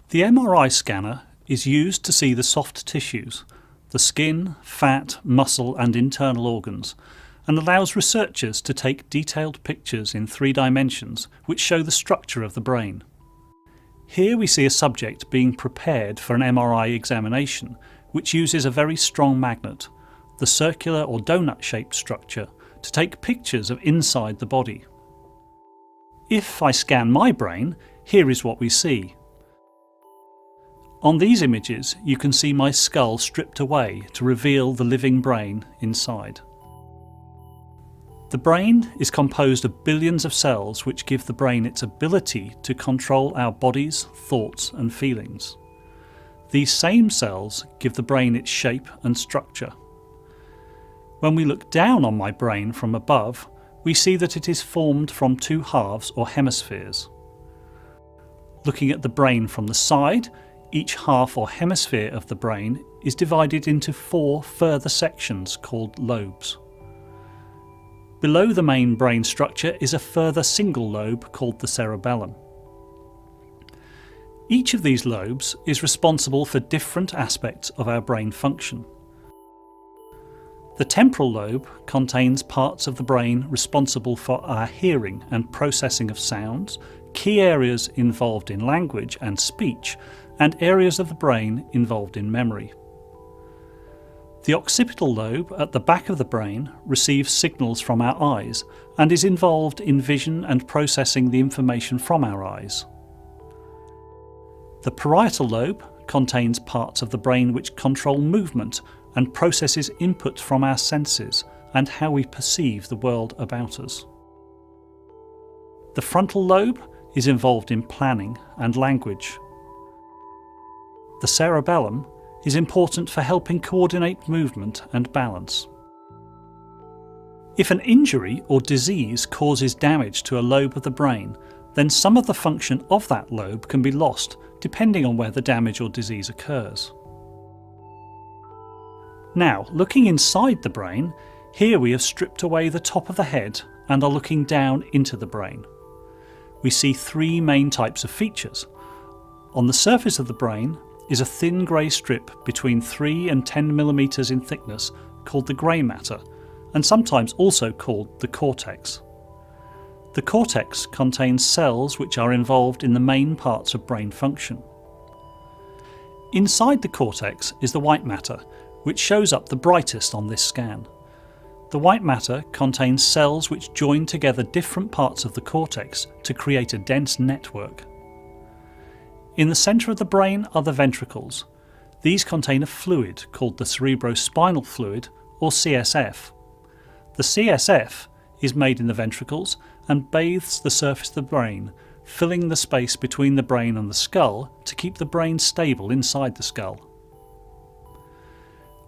The MRI scanner is used to see the soft tissues, the skin, fat, muscle and internal organs, and allows researchers to take detailed pictures in 3 dimensions which show the structure of the brain. Here we see a subject being prepared for an MRI examination, which uses a very strong magnet, the circular or donut-shaped structure, to take pictures of inside the body. If I scan my brain, here is what we see. On these images, you can see my skull stripped away to reveal the living brain inside. The brain is composed of billions of cells which give the brain its ability to control our bodies, thoughts and feelings. These same cells give the brain its shape and structure. When we look down on my brain from above, we see that it is formed from 2 halves or hemispheres. Looking at the brain from the side, each half or hemisphere of the brain is divided into 4 further sections called lobes. Below the main brain structure is a further single lobe called the cerebellum. Each of these lobes is responsible for different aspects of our brain function. The temporal lobe contains parts of the brain responsible for our hearing and processing of sounds, key areas involved in language and speech, and areas of the brain involved in memory. The occipital lobe at the back of the brain receives signals from our eyes and is involved in vision and processing the information from our eyes. The parietal lobe contains parts of the brain which control movement and processes input from our senses and how we perceive the world about us. The frontal lobe is involved in planning and language. The cerebellum is important for helping coordinate movement and balance. If an injury or disease causes damage to a lobe of the brain, then some of the function of that lobe can be lost, depending on where the damage or disease occurs. Now, looking inside the brain, here we have stripped away the top of the head and are looking down into the brain. We see 3 main types of features. On the surface of the brain is a thin grey strip between 3 and 10 millimeters in thickness called the grey matter, and sometimes also called the cortex. The cortex contains cells which are involved in the main parts of brain function. Inside the cortex is the white matter, which shows up the brightest on this scan. The white matter contains cells which join together different parts of the cortex to create a dense network. In the centre of the brain are the ventricles. These contain a fluid called the cerebrospinal fluid, or CSF. The CSF is made in the ventricles and bathes the surface of the brain, filling the space between the brain and the skull to keep the brain stable inside the skull.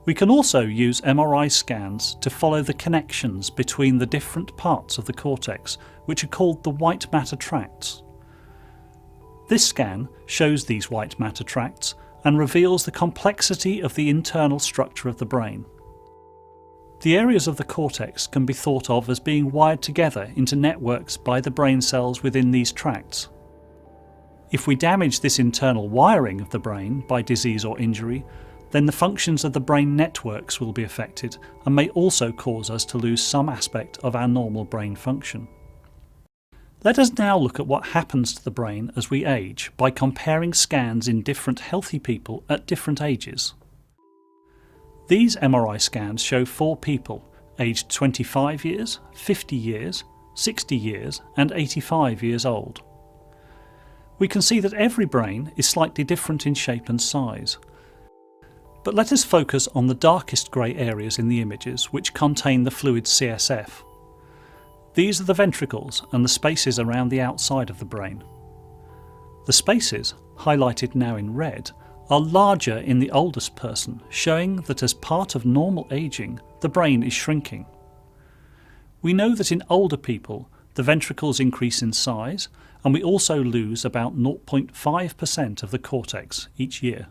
We can also use MRI scans to follow the connections between the different parts of the cortex, which are called the white matter tracts. This scan shows these white matter tracts and reveals the complexity of the internal structure of the brain. The areas of the cortex can be thought of as being wired together into networks by the brain cells within these tracts. If we damage this internal wiring of the brain by disease or injury, then the functions of the brain networks will be affected and may also cause us to lose some aspect of our normal brain function. Let us now look at what happens to the brain as we age by comparing scans in different healthy people at different ages. These MRI scans show 4 people aged 25 years, 50 years, 60 years and 85 years old. We can see that every brain is slightly different in shape and size. But let us focus on the darkest grey areas in the images which contain the fluid CSF. These are the ventricles and the spaces around the outside of the brain. The spaces, highlighted now in red, are larger in the oldest person, showing that as part of normal aging, the brain is shrinking. We know that in older people, the ventricles increase in size, and we also lose about 0.5% of the cortex each year.